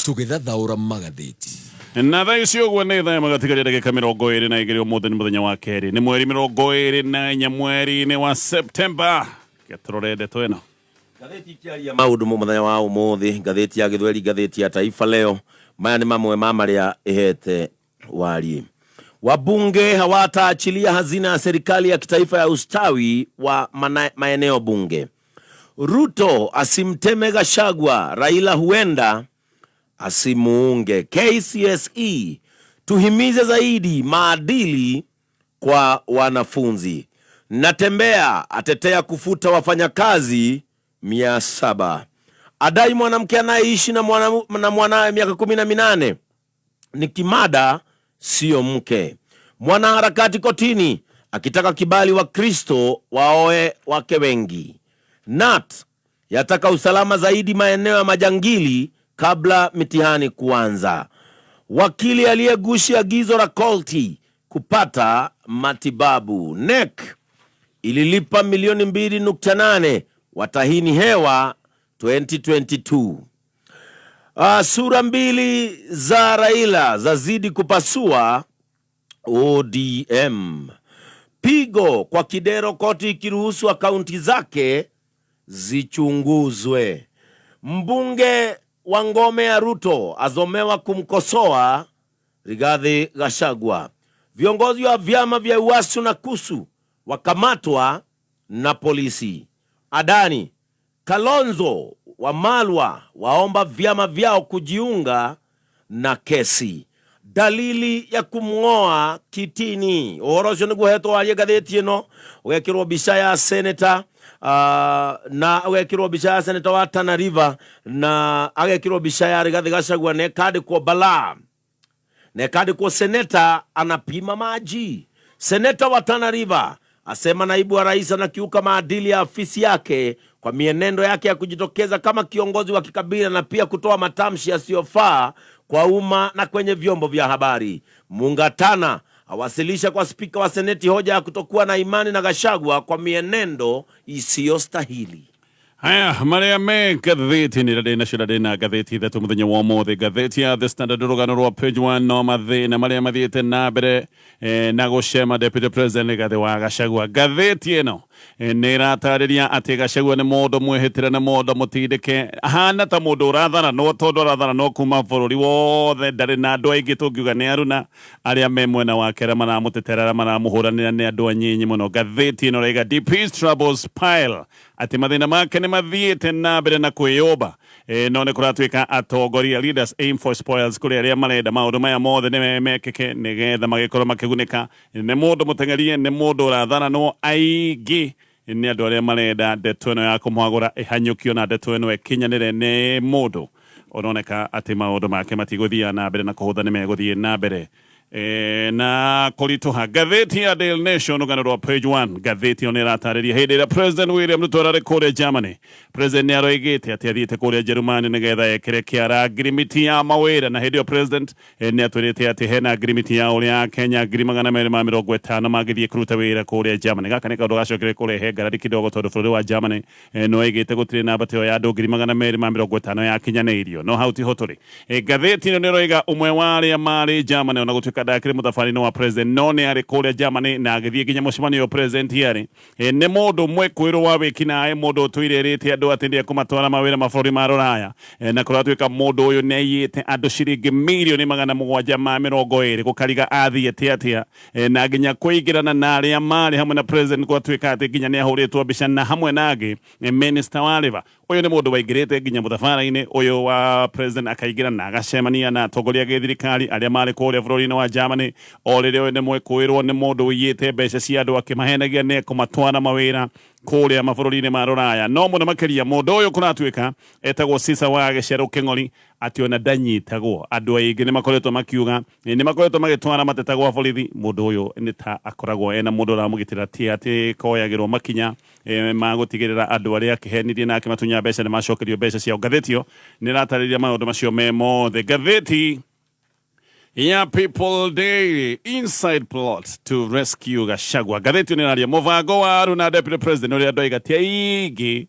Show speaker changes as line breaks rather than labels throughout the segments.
tũgĩthathaũra magathĩti.
Na thaa icio ũguo nĩ thaa magatigaria ndagĩka 22 ũmũthĩ nĩ mũthenya wa kerĩ nĩ mweri 24 mweri-inĩ wa Septemba. Getũrore ndeto ĩno.
Gatheti kiaria maũndũ mũthenya wa ũmũthĩ, gatheti ya Gĩthweri, gatheti ya Taifa Leo, maya ni mamwe ma marĩa ihete wari. Wabunge hawataachilia hazina ya serikali ya kitaifa ya ustawi wa maeneo bunge. Ruto asimteme Gachagua, Raila huenda asimuunge. KCSE tuhimize zaidi maadili kwa wanafunzi. Natembea atetea kufuta wafanyakazi 700. Adai mwanamke anayeishi na mwanawe miaka 18 ni kimada sio mke. Mwanaharakati kotini akitaka kibali wa Kristo waoe wake wengi. NAT yataka usalama zaidi maeneo ya majangili kabla mitihani kuanza. Wakili aliyegushi agizo la Kolti kupata matibabu. NEC ililipa milioni 2.8 watahini hewa 2022. Sura mbili za Raila zazidi kupasua ODM. Pigo kwa Kidero, koti ikiruhusu akaunti zake zichunguzwe. Mbunge wa ngome ya Ruto azomewa kumkosoa Rigathi Gachagua. Viongozi wa vyama vya UASU na KUSU wakamatwa na polisi. Adani, Kalonzo wa Malwa waomba vyama vyao kujiunga na kesi. Dalili ya kumngoa kitini. Orosho ni guheto alie gatheti ino. Ugekirwo bica ya senator na ugekirwo bica ya senator wa Tana River na agekirwo bica ya Rigathi Gachagua ne kadi kwa bala. Ne kadi kwa senator anapima maji. Senator wa Tana River asema naibu wa rais anakiuka maadili ya afisi yake kwa mienendo yake ya kujitokeza kama kiongozi wa kikabila na pia kutoa matamshi yasiyofaa kwa umma na kwenye vyombo vya habari. Mungatana awasilisha kwa spika wa seneti hoja ya kutokuwa na imani na Gachagua kwa mienendo isiyostahili.
Haya, marĩa me gatheti nĩ rĩrĩ na cira na gatheti ithatũ mũthenya wa ũmũthĩ. Gatheti ya The Standard rũgano rwa page 1 no mathĩna marĩa mathiĩte na mbere na gũcema Deputy President Rigathi wa Gachagua. Gatheti ĩno nĩ ĩratarĩria atĩ Gachagua nĩ mũndũ mwĩhĩtĩre na mũndũ mũtindĩke. Ahana ta mũndũ ũrathana no tondũ ũrathana no kuma bũrũri wothe, ndarĩ na andũ aingĩ tũngiuga nĩ aruna arĩa me mwena wake arĩa maramũtetera maramũhũranĩra nĩ andũ anyinyi mũno. Gatheti ĩno raiga DP's troubles pile ati mathina make nĩ mathiĩte na mbere na kwĩyũmba. No nĩ kũratuĩka atongoria leaders aim for spoils kũrĩ arĩa marenda maũndũ maya mothe nĩ mekĩke nĩgetha magĩkorwo makĩgunĩka. Nĩ mũndũ mũteng'erie, nĩ mũndũ ũrathananwo aingĩ, nĩ andũ arĩa marenda ndeto ĩno ya kũmwagũra ĩhanyũkio na ndeto ĩno ĩkinyanĩre nĩ mũndũ ũroneka atĩ maũndũ make matigũthiĩ na mbere na kũhũtha nĩ megũthiĩ na mbere. Na kũritũha. Gatheti ya Daily Nation rũgano rwa page 1. Gatheti ĩno ĩratarĩria hĩndĩ ĩrĩa President William Ruto ararĩ kũrĩa Germany, President nĩ aroigĩte atĩ athiĩte kũrĩa Jerumani nĩgetha ekĩre kĩara ngirimiti ya mawĩra, na hĩndĩ ĩyo President nĩ atwĩrĩte atĩ hena ngirimiti ya ũrĩa Kenya 250 magĩthiĩ kũruta wĩra kũrĩa Germany. Gaka nĩ kaũndũ gacokire kũrehe ngarari kidogo tondũ bũrũri wa Germany no oigĩte gũtirĩ namba ta ĩyo ya andũ 250 yakinyanĩirio. No hau tiho tũrĩ. Gatheti ĩno nĩ ĩroiga ũmwe wa arĩa marĩ Germany ona gũtuĩka ndakĩrĩ mũtabarĩri wa President no nĩ arĩ kũrĩa Germany na agĩthiĩ nginya mũcemanio wa President yarĩ. Nĩ mũndũ mwĩkũĩrwo wa wĩkinaĩ, mũndũ ũtũirĩrĩte andũ atĩ ndekũmatwara mawĩra mabũrũri ma Rũraya, na kũratuĩka mũndũ ũyũ nĩ aiyĩte andũ ciringi milioni 720 gũkariga athiĩte atĩa na nginya kũingĩrana na arĩa marĩ hamwe na President kũratuĩka atĩ nginya nĩ ahũrĩtwo mbica na hamwe nangĩ Minister wa River. Ũyũ nĩ mũndũ waingĩrĩte nginya mũthabara-inĩ ũyũ wa President akaingĩra na agacemania na atongoria a gĩthirikari arĩa marĩ kũrĩa bũrũri-inĩ wa Germany. O rĩrĩa nĩ mwĩkũĩrwo nĩ mũndũ ũiyĩte mbeca cia andũ akĩmahenagia nĩ kũmatwara mawĩra kũrĩa mabũrũri-inĩ ma Rũraya. No mũno makĩria mũndũ ũyũ kũratuĩka etagwo Sisa wa Gĩcerũ Kĩng'ori atĩ ona ndanyitagwo. Andũ aingĩ nĩ makoretwo makiuga nĩ makoretwo magĩtwara mateta gwa borithi. Mũndũ ũyũ nĩ ta akoragwo ena mũndũ ũramũgitĩra ti atĩ koyagĩrwo makinya ma gũtigĩrĩra andũ arĩa akĩhenirie na akĩmatunya mbeca nĩ macokerio mbeca ciao. Gatheti ĩyo nĩ ĩratarĩria maũndũ macio me mothe. Gatheti Yeah, people day inside plot to rescue Gachagua. Gatheti ni naria Mubango wa aruna deputy president uri andoi gatiaigi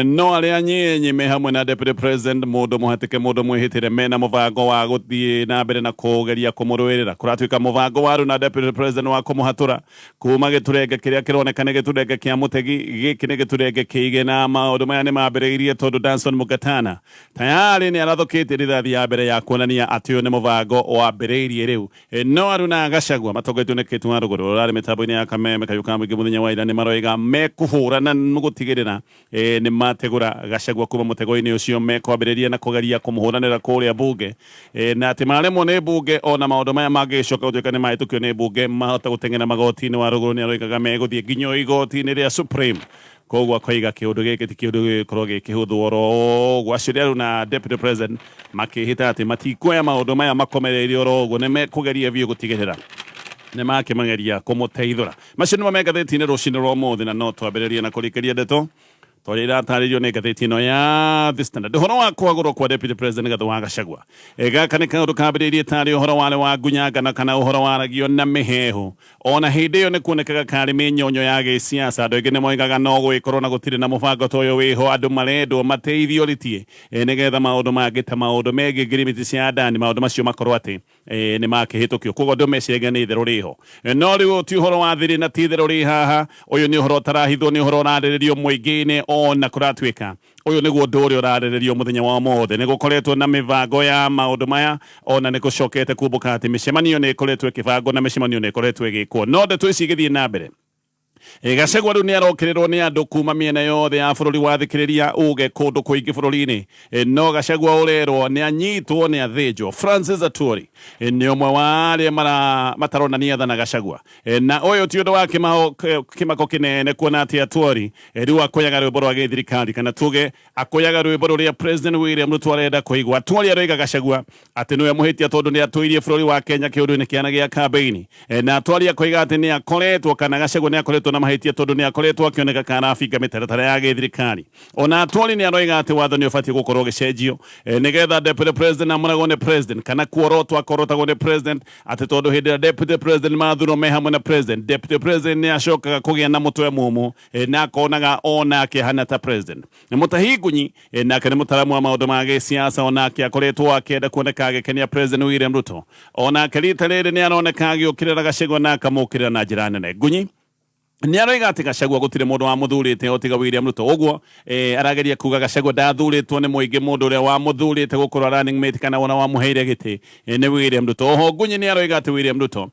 no aria nyenye me hamwe na deputy president mundu muhatike mundu mwihitire mena Mubango wa guthii na mbere na kugeria kumurwirira kuratuika Mubango wa aruna deputy president wa kumuhatura kuma giturenge kiria kironekane giturenge kia mutegi giki ni giturenge kiige na maundu maya ni mambiriirie tondu Danson Mugatana tayari ni arathukite rithathi ya mbere ya kuonania ati uyu ni Mubango wa mbere riu no aruna Gachagua matogetwe ne kitu aruguru rari mitambo-ini ya kameme kayuka mwingi muthenya wa ira ni maroiga mekuhurana nugutigirira ni mategura Gachagua kuma mutego-ini ucio mekwambiriria na kugeria kumuhuranira kuria bunge na ati maremwo ni bunge ona maundu maya magicoka gutuika ni mahitukio ni bunge mahota guteng'era magoti-ini wa ruguru ni aroigaga meguthie nginya igoti-ini ria Supreme koguo akoiga kiundu giki ti kiundu gikorwo gikihuthu oro gwaciria na deputy president makihita ati matikuoya maundu maya makomereirie oro uguo ni mekugeria biũ gutigirira ni makimageria kumuteithura macio nimo me ngathĩti-inĩ rũcinĩ rwa ũmũthĩ na no twambĩrĩrie na kũrĩkĩria ndeto twaria iratarĩrio nĩ ngathĩti ĩno ya The Standard ũhoro wa kwagũrwo kwa deputy president Gathũ wa Gachagua gaka nĩ kaũndũ kambĩrĩirie tarĩ ũhoro warĩ wa ngunyangana kana ũhoro waragio na mĩhehu ona hĩndĩ ĩyo nĩ kuonekaga karĩ mĩnyonyo ya gĩciaca andũ aingĩ nĩ moigaga no gũgĩkorwo na gũtirĩ na mũbango ta ũyũ wĩho andũ marendwo mateithio ritie nĩgetha maũndũ mangĩ ta maũndũ megiĩ ngirimiti cia ndani maũndũ macio makorwo atĩ nĩ makĩhĩtũkio koguo andũ meciria nĩ itherũ rĩho no rĩu ti ũhoro wa thiri na ti itherũ rĩ haha ũyũ nĩ ũhoro ũtarahithwo nĩ ũhoro ũrarĩrĩrio mũingĩ-inĩ ona kuratuika uyu niguo ndu uria urarĩrĩrio muthenya wa mothe ni gukoretwo na mivango ya maundu maya ona ni gucokete kumbuka ati micemanio ni ikoretwo ikivango na micemanio ni ikoretwo igikwo no ndeto ici igithie na mbere Gachagua riu ni arokirirwo ni andu kuma miena yothe ya bururi wathikiriria uge kundu kuingi bururi-ini no Gachagua urerwo ni anyitwo ni athinjwo Francis Atwoli ni umwe wa aria mataronania tha na Gachagua na uyu ti undu wa kimako kinene kuona ati Atwoli riu akoyaga rwimbo rwa githirikari kana tuge akoyaga rwimbo ruria President William Ruto arenda kuigwa Atwoli aroiga Gachagua ati niwe muhitia tondu ni atwirie bururi wa Kenya kiundu-ini kiana gia campaign na Atwoli akoiga ati ni akoretwo kana Gachagua ni akoretwo na mahitia tondu ni akoretwo akioneka kana afinga mitaratara ya githirikari ona Atwoli ni aroiga ati watho ni ubatie gukorwo gicenjio nigetha deputy president amuragwo ni president kana kuorotwo akorotagwo ni president ati tondu hindi ya deputy president mathurwo me hamwe na president deputy president ni acokaga kugia na mutwe mumu na akonaga ona akihana ta president ni mutahingunyi nake ni mutaramu wa maundu ma giciaca onake akoretwo akienda kuoneka agikenia president William Ruto onake rita riri ni aroneka agiukirira Gachagua na akamukirira na njira nene ngunyi ni aroiga ati Gachagua gutire mundu wa muthurite otiga William Ruto uguo arageria kuga Gachagua ndathuritwo ni muingi mundu uria wa muthurite gukorwo running mate kana ona wa muheire giti ni William Ruto oho ngunyi ni aroiga ati William Ruto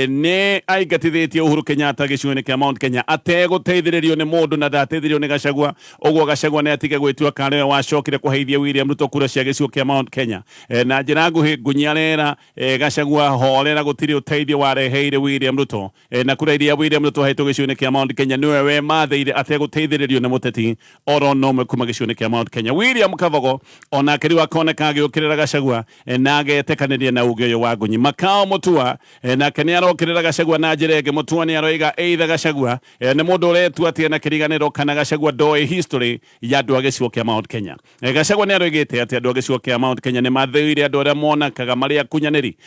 ni aingatithitie Uhuru Kenyatta gicigo-ini kia Mount Kenya ateguteithiririo ni mundu na ndateithiririo ni Gachagua uguo Gachagua ni atige gwitua kana we wacokire kuheithia William Ruto kura cia gicigo kia Mount Kenya na njira nguhi ngunyi arera Gachagua horera gutire uteithio wareheire William Ruto na kura iria William Ruto haitå gicigo-ini kia Mount Kenya niwe we matheire ateguteithiririo ni muteti oro no mwe kuma gicigo-ini kia Mount Kenya William Kavogo ona kiri wakoneka agiukirira Gachagua na agetekaniria na uge uyu wa ngunyi Makao Mutua na keni arokirira Gachagua na njirenge Mutua ni aroiga either Gachagua ni mundu uretua ati na kiriganiro kana Gachagua ndoi history ya andu a gicigo kia Mount Kenya Gachagua ni aroigite ati andu a gicigo kia Mount Kenya ni mathuire andu aria monakaga mari akunyaniri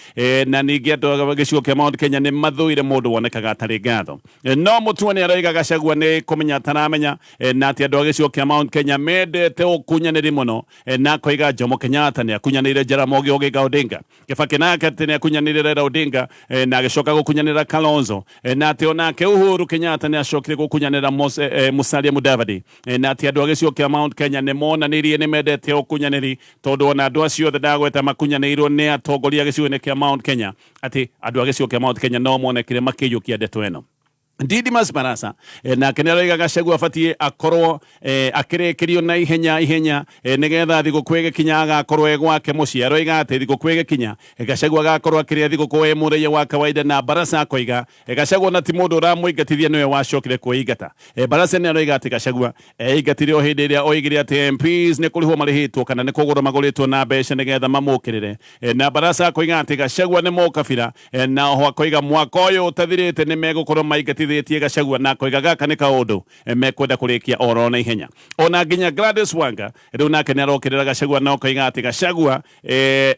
na ningi andu a gicigo kia Mount Kenya ni mathuire mundu wonekaga atari ngatho no Mutua ni aroiga Gachagua ni kumenya taramenya na ati andu a gicigo kia Mount Kenya mendete ukunyaniri muno na akoiga Jomo Kenyatta ni akunyanire Jaramogi Oginga Odinga Kibaki nake ati ni akunyanire Raila Odinga na agicoka gukunyanira Kalonzo na ati onake Uhuru Kenyatta ni acokire gukunyanira Musalia Mudavadi na ati andu a gicigo kia Mount Kenya ni monanirie ni mendete ukunyaniri tondu ona andu acio othe ndagweta makunyanirwo ni atongoria gicigo-ini kia Mount Kenya ati andu a gicigo kia Mount Kenya no monekire makiyukia ndeto eno Didimas Barasa na kenera Gachagua afatie akorwo akirekerio na ihenya nigetha thigũkũ kinyaga akorwo egwake mucii aroiga ati thigũkũ kinya Gachagua agakorwo akiria thigũkũ mureia wa kawaida na Barasa akoiga Gachagua na ti mundu uramuingatithia niwe wacokire kuigata Barasa ni aroiga ati Gachagua eigatirio hindi iria oigire ati MPs ni kurihwo marihitwo kana ni kugura maguritwo na mbeca nigetha mamukirire na Barasa akoiga ati Gachagua ni mukabira na ho akoiga mwaka uyu utathirite ni megukorwo maingatithia hotithitie Gachagua na koiga gaka ni kaundu mekwenda kurikia oro na ihenya ona nginya Gladys Wanga riu nake ni arokirira Gachagua no koiga ati Gachagua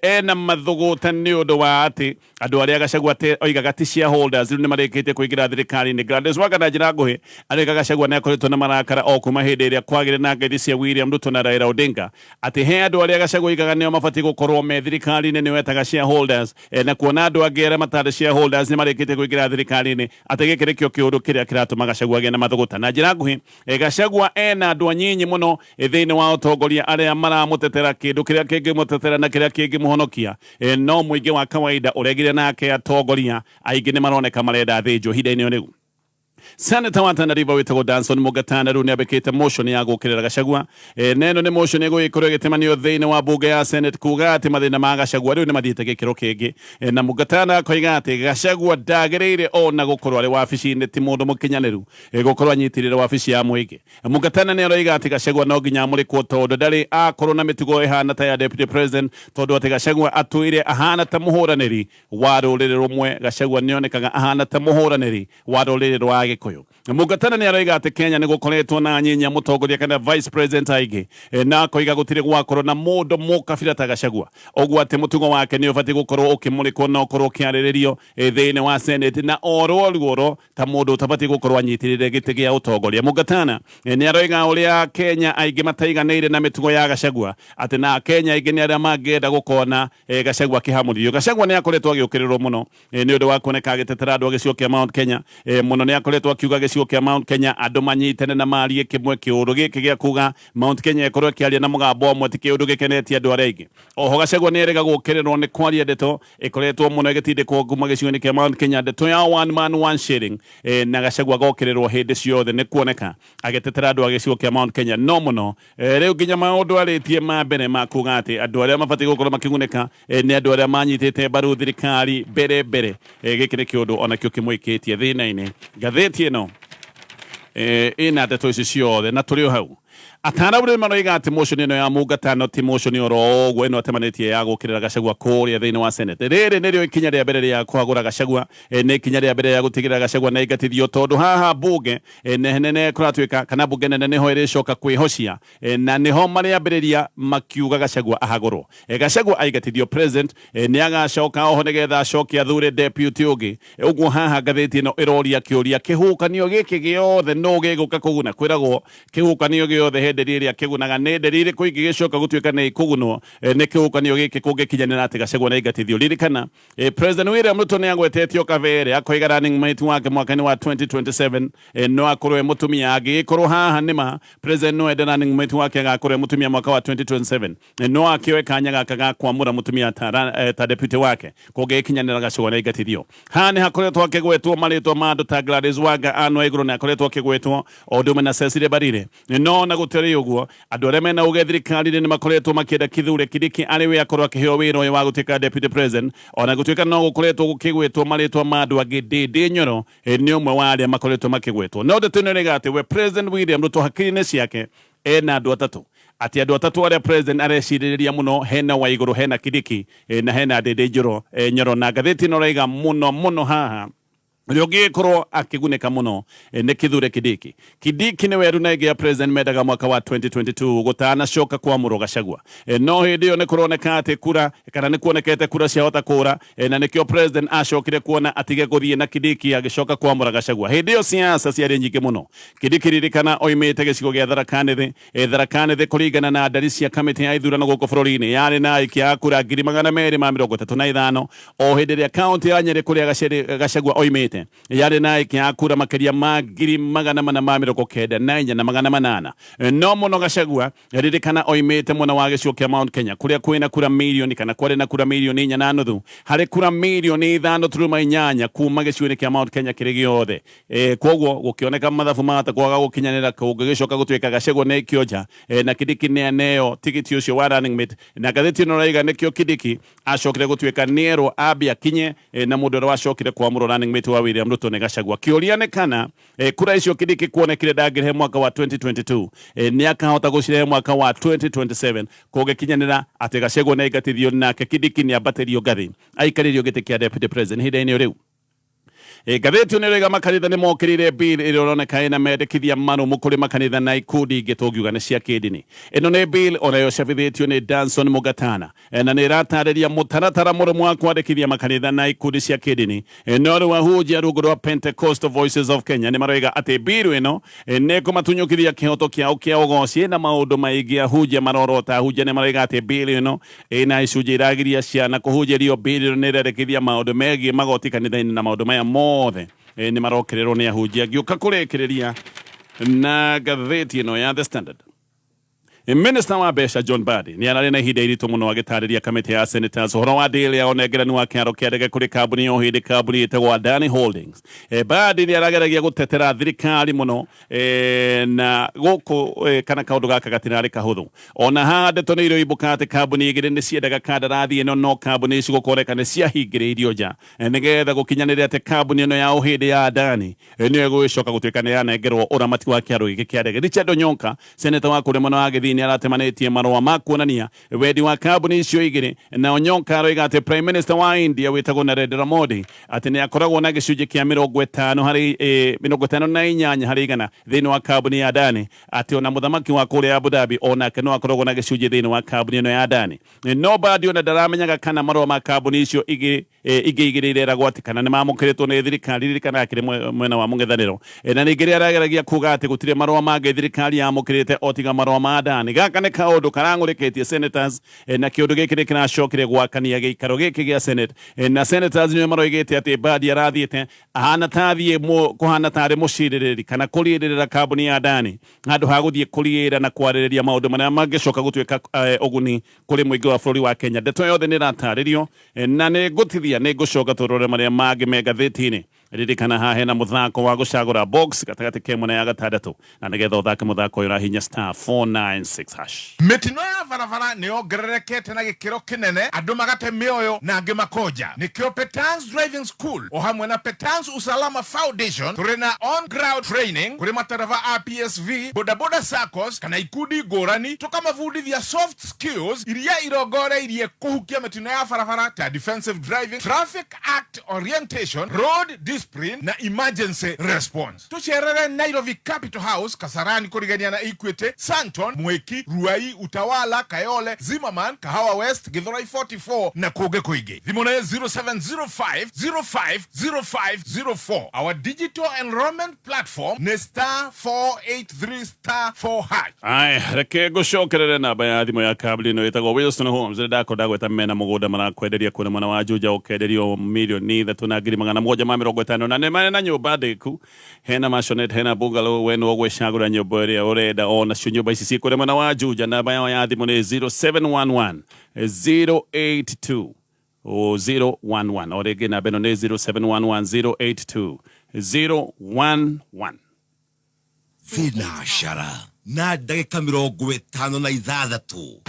ena mathuguta ni undu wa ati andu aria Gachagua oiga gati shareholders riu ni marikite kuingira thirikari ni Gladys Wanga na njira nguhi arika Gachagua ni akoretwo na marakara o kuma hindi iria kwagire na ngeithi cia William Ruto na Raila Odinga ati he andu aria Gachagua igaga nio mabati gukorwo me thirikari ni wetaga shareholders na kuona andu angi aria matari shareholders ni marikite kuingira thirikari ni ati gikire kio kiundu kiria kiratuma Gachagua gie na mathuguta na njira nguhi Gachagua ena andu anyinyi muno thiini wa utongoria aria maramutetera kindu kiria kingi mutetera na kiria kingi muhonokia no muingi wa kawaida uregire nake atongoria aingi ni maroneka marenda thinjo hinda-ini o riu Senator wa Tana River witagwo Danson Mugatana riu ni abikite motion ya gukirira Gachagua neno ni motion ego ikorwo gitemanio thiini wa bunge ya Senate kuga ati mathina ma Gachagua riu ni mathiite gikiro kingi na Mugatana koiga ati Gachagua ndagirire ona gukorwo ari wabici-ini ti mundu mukinyaniru gukorwo anyitirire wabici ya muingi Mugatana ni aroiga ati Gachagua no nginya amurikwo tondu ndari akorwo na mitugo ihana ta ya deputy president tondu ati Gachagua atuire ahana ta muhuraniri wa ruriri rumwe Gachagua nionekaga ahana ta muhuraniri wa ruriri rwa Gikuyu Mugatana ni aroiga ati Kenya ni gukoretwo na nyinya mutongoria kana vice president aigi na koiga gutire gwakorwo na mundu mukabira ta Gachagua ogwo ati mutugo wake ni ubati gukorwo ukimurikwo no korwo kiariririo thiini wa Senate na oro ruoro ta mundu utabati gukorwo anyitirire giti gia utongoria Mugatana ni aroiga uria Kenya aigi mataiganire na mitugo ya Gachagua ati na Kenya aigi ni aria mangenda gukona Gachagua kihamurio Gachagua ni akoretwo agiukirirwo muno ni undu wa kuoneka agitetera andu agicigo kia Mount Kenya muno ni akoretwo akiuga gicigo kia Mount Kenya andu manyitane na marie kimwe kiuru giki gia kuga Mount Kenya ikorwo kiaria na mugambo omwe ti kiundu gikenetie andu aria aingi oho Gachagua ni erega gukirirwo ni kwaria ndeto ikoretwo muno igitindikwo kuma gicigo-ini kia Mount Kenya ndeto ya one man one sharing na Gachagua gokirirwo hindi ciothe ni kuoneka agitetera andu agicigo kia Mount Kenya no muno riu nginya maundu aritie ma mbere ma kuga ati andu aria mabati gukorwo makiguneka ni andu aria manyitite mbaru thirikari mbere giki ni kiundu ona kio kimwikitie thina-ini gatheti ino ina ndeto ici ciothe na turi hau atana bure maroiga ati motion ino ya Mugatano ti motion oro ogwo ino atemanitie ya gukirira Gachagua kuria thiini wa Senate riri nirio ikinya ria mbere ya kwagura Gachagua ni ikinya ria mbere ya gutigirira Gachagua na igatithio tondu haha bunge nene kuratwika kana bunge nene niho iricoka kwihocia na niho mari ambiriria makiuga Gachagua ahagurwo Gachagua aigatithio president ni agacoka oho nigetha acokia thure deputy ugi ugwo haha gatheti ino iroria kiuria kihukanio giki giothe no giguka kuguna kwiragwo kihukanio giothe hende riria kigunaga ne nderire kuingi gicoka gutwika ni kugunwo ni kihukanio giki kungikinyanira ati Gachagua na igatithio ririkana president William Ruto ni agwetetio kavere akoiga running mate wake mwaka-ini wa 2027 no akorwe mutumia agikorwo haha nima president no ende running mate wake agakorwe mutumia mwaka wa 2027 no akioe kanya gaka ga kwamura mutumia ta deputy wake kungikinyanira Gachagua na igatithio hani hakoretwo akigwetwo maritwa ma andu ta Gladys Wanga ano iguru na akoretwo akigwetwo Oduma na Cecily Barire no na guteri uguo andu aria mena uge thirikari ni makoretwo makienda kithure Kindiki ariwe akorwo akiheo wira uyu wa gutika deputy president ona gutuika no gukoretwo gukigwetwo maritwa ma andu angi ndindi nyoro ni umwe wa aria makoretwo makigwetwo no ndeto ino niga ati we president William Ruto hakiri-ini ciake ena andu atatu ati andu atatu aria president areciririria muno hena wa iguru hena Kindiki na hena ndindi nyoro na gatheti ino raiga muno haha Riogikorwo akiguneka muno ne kithure Kindiki ni weru na ya president medaga mwaka wa 2022 gutana coka kwa muro Gachagua no hindi yo ne kuroneka ati kura kana ne kuonekete kura cia hota kura na nikio president acokire kuona atige guthie na Kindiki agicoka kwa muro Gachagua hindi yo siasa ciari nyingi muno Kindiki ririkana oimite gicigo gia Tharaka Nithi kuringana na ndari cia kamiti ya ithurano guku bururi-ini yari na ikia kura 235 o hindi ria county ya Nyeri kuria Gachagua oimite yari na ikia kura makiria ma 294 no muno Gachagua ririkana oimite mwana wa gicigo kia Mount Kenya kuria kwina kura milioni kana kwari na kura milioni 4.5 hari kura milioni 5.8 kuma gicigo-ini kia Mount Kenya kiri giothe kwoguo gukioneka mathabu mata kwaga gukinyanira kugicoka gutwika Gachagua ne kioja na Kindiki ne aneo tigiti ucio wa running mate na gatheti no raiga nikio Kindiki acokire gutwika nero abia kinye na mundu wa acokire kwa muro running mate wa William Ruto ne Gachagua kiuria ne kana kura icio Kindiki kuonekire ndangire mwaka wa 2022 ni akahota gucire mwaka wa 2027 kugikinyanira ati Gachagua ne igatithio nake Kindiki ni abaterio ngathi aikaririo giti kia deputy president hinda-ini riu gatheti nä rega makanitha nä mokärire bill ä rä oroneka ä na mendekithia mano må kå rä makanitha na ikundi ingä tå ngiuga nä cia kä ndini ä no nä bill onayo cabithätio nä Danson Mugatana na nä ĩratarĩria mũtaratara mũrũmu wa kwandĩkithia makanitha na ikundi cia kä ndini no rä wahunjia rungu rwa Pentecostal Voices of Kenya nä maroiga atä bill ä no nä kå matunyũkithia kä hoto kä ao kä ũgoci na maũndũ maingĩ ahunjia marorota ahunjia nä maroiga atä bill ä no ä na icunjĩ iragiria ciana kũhunjĩrio bill ĩno nĩ ĩrendekithia maũndũ megiĩ magoti kanitha-inĩ na maũndũ maya mothe nĩ marokererwo nĩ ahunjia ngĩũka kũrĩkĩrĩria na gatheti ĩno ya The Standard. Minister wa mbeca John Mbadi nĩ ararĩ na ihinda iritũ mũno agĩtarĩria kamĩtĩ ya senators ũhoro wa deal ya ũnengerani wa kĩharo kĩa ndege kũrĩ kambuni o hĩndĩ kambuni ĩtagwo Adani Holdings. Mbadi nĩ arageragia gũtetera thirikari mũno na gũkũ kana kaũndũ gaka gatirarĩ kahũthũ. Ona haha ndeto nĩ iroimbũka atĩ kambuni igĩrĩ nĩ ciendaga kandarathi ĩno no kambuni ici gũkoreka nĩ ciahingĩrĩirio nja nĩgetha gũkinyanĩria atĩ kambuni ĩno ya ũhĩndĩ ya Adani nĩyo ĩgũgĩcoka gũtuĩka nĩ yanengerwo ũramati wa kĩharo gĩkĩ kĩa ndege. Richard Onyonka senator wa kũrĩ mwena wa Gĩthii nĩ aratemanĩtie marũa ma kuonania wendi wa kambuni icio igĩrĩ na Onyonka aroiga atĩ prime minister wa India wĩtagwo Narendra Modi atĩ nĩ akoragwo na gĩcunjĩ kĩa 58 harĩ igana thĩinĩ wa kambuni ya Adani atĩ ona mũthamaki wa kũrĩa Abu Dhabi onake no akoragwo na gĩcunjĩ thĩinĩ wa kambuni ĩno ya Adani. No Mbadi ona ndaramenyaga kana marũa ma kambuni icio ingĩ igĩrĩire ragwatikana nĩ mamũkĩrĩtwo nĩ thirikari ririkana akĩrĩ mwena wa mũng'ethanĩro na ningĩ nĩ arageragia kuga atĩ gũtirĩ marũa mangĩ thirikari yamũkĩrĩte o tiga marũa ma Adani. Gaka nĩ kaũndũ karang'ũrĩkĩtie senators na kĩũndũ gĩkĩ nĩ kĩracokire gwakania gĩikaro gĩkĩ gĩa senate na senators nĩo maroigĩte atĩ Mbadi arathiĩte ahana ta athiĩ kũhana tarĩ mũcirĩrĩri kana kũrĩrĩra kambuni ya Adani handũ ha gũthiĩ kũrĩĩra na kwarĩrĩria maũndũ marĩa mangĩcoka gũtuĩka ũguni kũrĩ mũingĩ wa bũrũri wa Kenya. Ndeto yothe nĩ ĩratarĩrio na nĩ ngũtithia nĩ ngũcoka tũrore marĩa mangĩ me ngathĩti-inĩ. Ririkana haha hena mũthako wa gũcagũra box gatagatĩ ke mwena ya gatandatũ na nĩgetha ũthake mũthako ũyũ ũrahinya star 496#.
Mĩtino ya barabara nĩ yongererekete na gĩkĩro kĩnene, andũ magate mĩoyo na angĩ makoja. Nĩkĩo Petans Driving School o hamwe na Petans Usalama Foundation tũrĩ na on ground training kũrĩ matereba a PSV, bodaboda SACCOs kana ikundi ngũrani, tũkamabundithia soft skills iria irongoreirie kũhukia mĩtino ya barabara ta defensive driving, traffic act orientation, road discipline na emergency response. Tucherere Nairobi Capital House, Kasarani kurigania na Equity, Santon, Mweki, Ruai, Utawala, Kayole, Zimmerman, Kahawa West, Githurai 44 na Koge Koige. Thimone 0705050504. Our digital enrollment platform ne star 483 star 4#.
Ai, reke gũcokerere namba ya thimũ ya kabli ĩno ĩtagwo Wilson Holmes ndagweta mena mũgũnda marakwenderia kũrĩ mwena wa Juja ũkenderio milioni 3,750 na nĩ marĩ na nyũmba ndĩku hena maisonette hena bungalow we no gwĩcagũra nyũmba ĩrĩa ũrenda ona cio nyũmba ici ciĩ kũrĩ mwena wa Juja. Namba yao ya thimũ nĩ 0711 082 011 o rĩngĩ namba ĩno nĩ 0711 082 011.
Thinashara na ndagĩka 56.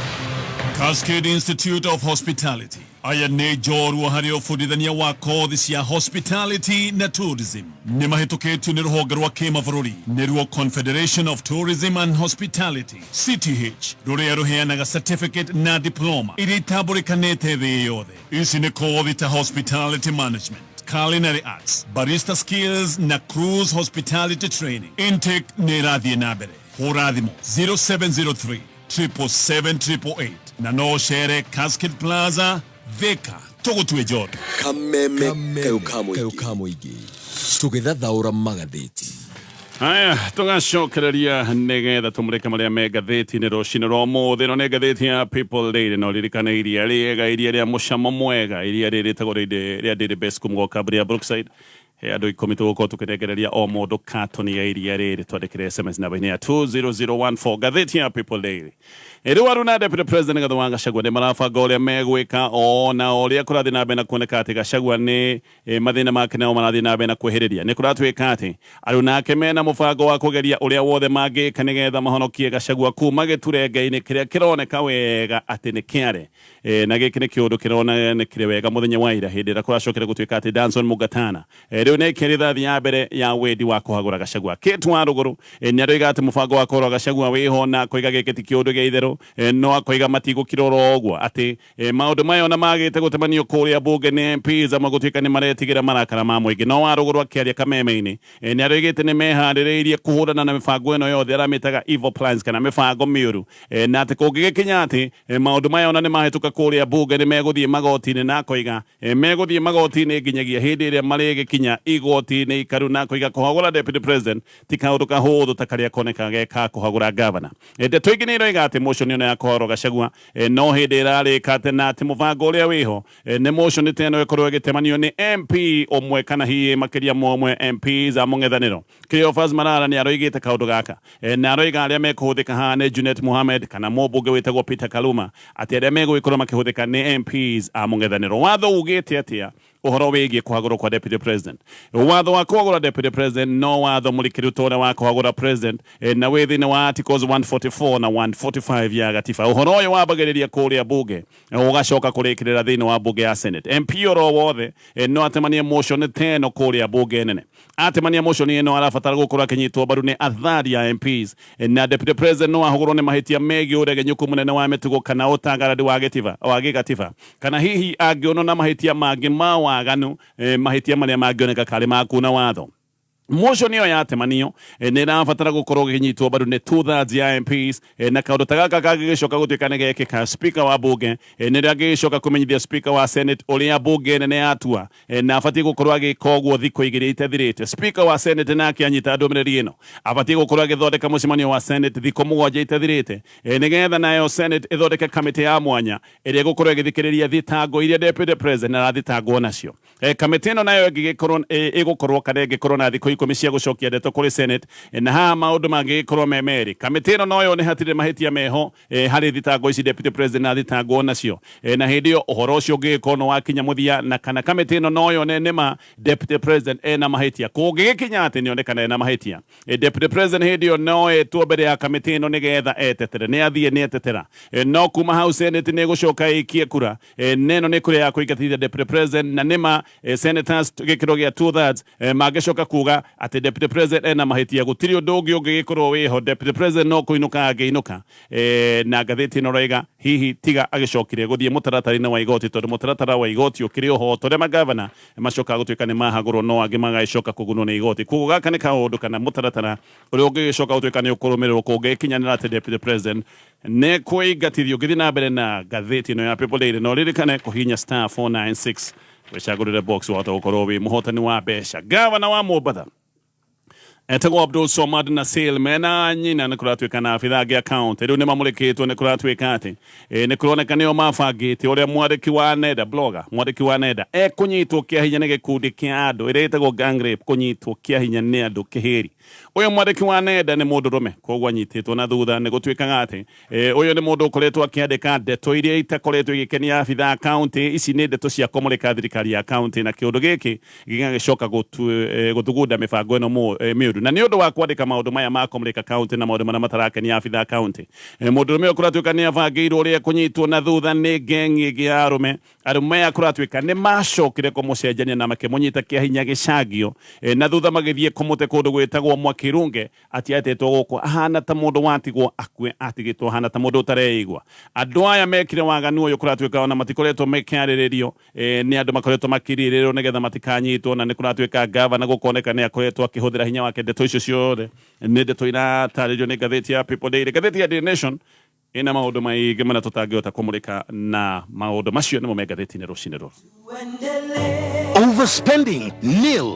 Cascade Institute of Hospitality aya nĩ njorua harĩ ũbundithania wa kothi cia hospitality na tourism nĩ mahĩtũkĩtio nĩ rũhonge rwa kĩmabũrũri nĩruo Confederation of Tourism and Hospitality CTH rũrĩa rũheanaga certificate na diploma iria itambũrĩkanĩte thĩ yothe. Ici nĩ kothi ta hospitality management, culinary arts, barista skills na cruise hospitality training. Intake nĩ ĩrathiĩ na mbere. Hũra thimũ 0703 777 na no shere Cascade Plaza Thika tũgũtue njoro
kameme kayũ mũingĩ tũgĩthathaũra magathĩti.
Haya, tũgacokereria nĩgetha tũmũrĩke marĩa me ngathĩti-inĩ rũcinĩ rwa ũmũthĩ. Ĩno nĩ ngathĩti ya People Daily no ririkana iria rĩega, iria rĩa mũcamo mwega, iria rĩrĩtagwo rĩa Daily Best kuma kambuni ya Brookside. He andũ 10 tũgũkorwo tũkĩnengereria o mũndũ katoni ya iria rĩrĩ, twandĩkĩre SMS namba-inĩ ya 20014. Ngathĩti ya People Daily. Rĩu aruna Deputy President Gachagua Gachagua nĩ marabanga ũrĩa megwĩka ona ũrĩa kũrathiĩ na mbere na kuoneka atĩ Gachagua nĩ mathĩna make nao marathiĩ na mbere na kwĩhĩrĩria. Nĩ kũratuĩka atĩ aruna ake mena mũbango wa kũgeria ũrĩa wothe mangĩka nĩgetha mahonokie Gachagua kuma gĩturenge-inĩ kĩrĩa kĩroneka wega atĩ nĩ kĩare. Na gĩkĩ nĩ kĩũndũ kĩronekire wega mũthenya wa ira hĩndĩ ĩrĩa kũracokire gũtuĩka atĩ Danson Mugatana rĩu riu ne kirithathi ya mbere ya wendi wa kuhagura Gachagua kitwa ruguru ni aroiga ati mubango wa kuhagura Gachagua wiho na koiga giketi kiundu gia itheru no akoiga matigukirora ogwo ati maundu mayo na magite gutemanio kuria bunge ni MPs amagutuika ni maretigira marakara ma mwingi no waruguru akiaria kameme-ini ni aroigite ni mehaririirie kuhurana na mibango ino yothe aramitaga evil plans kana mibango miuru na ati kungigikinya ati maundu mayo na ni mahituka kuria bunge ni meguthie magoti-ini na koiga meguthie magoti-ini nginyagia hindi iria marigikinya igoti-ini ikaru na koiga kuhagura deputy president ti kaundu kahuthu ta karia koneka geka kuhagura governor ndeto ingi ni iroiga ati motion ino ya kuhagura Gachagua no hindi irarika ati na ati mubango uria wiho ni motion teno ikorwo igitemanio ni MP omwe kana hihi makiria momwe MPs a mung'ethaniro Cleophas Marara ni aroigite kaundu gaka na aroiga aria mekuhuthika hane Junet Mohamed kana mubunge witagwo Peter Kaluma ati aria megwikorwo makihuthika ni MPs a mung'ethaniro watho ugite atia uhoro wigie kuhagurwo kwa deputy president watho wa kuhagura deputy president no watho mulikirutore wa kuhagura president na withine wa articles 144 na 145 ya gatiba uhoro uyu wambagiriria kuria bunge ugacoka kurikirira thini wa bunge ya senate MP oro wothe no atemanie motion teno kuria bunge nene atemanie motion ino arabatara gukorwo akinyitwo baru ni athari ya MPs na deputy president no ahugurwo ni mahitia megi urege nyuku munene wa mitugo kana utangaradi wa gatiba wa gatiba kana hihi angiono na mahitia mangi waganu mahitia maria mangioneka kari makuna watho motion iyo yatemanio ni rabatara gukorwo ginyitwo baru ni 2/3 ya MPs na kaundu tagaka kagicoka gutuika negekika speaker wa bunge ni ragicoka kumenyithia speaker wa senate uria bunge nene atua na abati gukorwo agikogwo thiko igiri itethirite speaker wa senate na akianyita ndumiriri ino abati gukorwo agithondeka mucemanio wa senate thiko mugwanja itethirite nigetha nayo senate ithondeke committee ya mwanya iria gukorwo igithikiriria thitango iria deputy president arathitangwo nacio committee ino nayo igukorwo kana igikorwo na thiko komisia gucokia ndeto kuri senate na ha maundu mangikorwo memeri kamiti ino noyo ni hatire mahitia meho hari thitango ici deputy president na thitango nacio na hindi yo uhoro ucio ngikono wakinya muthia na kana kamiti ino noyo ne ma deputy president na mahitia kungikinya ati ni onekana na mahitia deputy president hindi yo no tuobere ya kamiti ino nigetha etetere ni athie ni etetera no kuma hau senate ni gucoka ikie kura neno ni kuri ya kuingatithia deputy president na nima senators gikiro gia 2/3 magicoka kuga ati deputy president na mahitia gutiri undu ungi ungigikorwo wiho deputy president no kuinuka agiinuka na gatheti no raiga hihi tiga agicokire guthie mutaratara-ini wa igoti tondu mutaratara wa igoti ukiri ho tore magavana macoka gutuika ni mahagurwo no angi magacoka kugunwo ni igoti kugo gaka ni kaundu kana mutaratara uri ungicoka gutuika ni ukurumirwo kungikinyanira ati deputy president ne kuingatithio ngithi na mbere na gatheti no ya People Daily no ririkane kuhinya *496 wicagurire box wata ukorwo wi muhotani wa besha gavana wa Mombasa etagwo Abdul Somad na mena nyina ni kuratwika na afitha gia account riu ni mamurikitwo ni kuratwika ati ni kuroneka nio mabangite uria mwandiki wa nenda blogger mwandiki wa nenda kunyitwo kia hinya ni gikundi kia andu iria itagwo gang rape kunyitwo kia hinya ni andu kihiri uyu mwandiki wa nenda ni mundu rume kogwa nyititwo na thutha ni gutwika ati uyu ni mundu ukoretwo akiandika ndeto iria itakoretwo igikenia afitha account ici ni ndeto cia komurika thirikari ya account na kiundu giki gigagicoka guthugunda mibango ino miuru na ni undu wa kwandika maundu maya ma komurika account na maundu mana matarakenia afitha account mundu rume kuratwika ni abangirwo uria kunyitwo na thutha ni gengi gia arume kuratwika ni macokire kumucenjania na makimunyita kia hinya gicagio na thutha magithie kumute kundu gwitagwo Mwakirunge ati atetwo guko ahana ta mundu watigwo akwe atigitwo ahana ta mundu tareigwa andu aya mekire waganu uyu kuratwika ona matikoretwo mekiariririo ni andu makoretwo makiririrwo nigetha matikanyitwo na ni kuratwika gavana gukoneka ni akoretwo akihuthira hinya wake ndeto icio ciothe ni ndeto irataririo ni gatheti ya People Daily gatheti ya The Nation ina maundu maigi mana tutangihota kumurika na maundu macio nimo me gatheti-ini rucini ruru.
Overspending? Nil.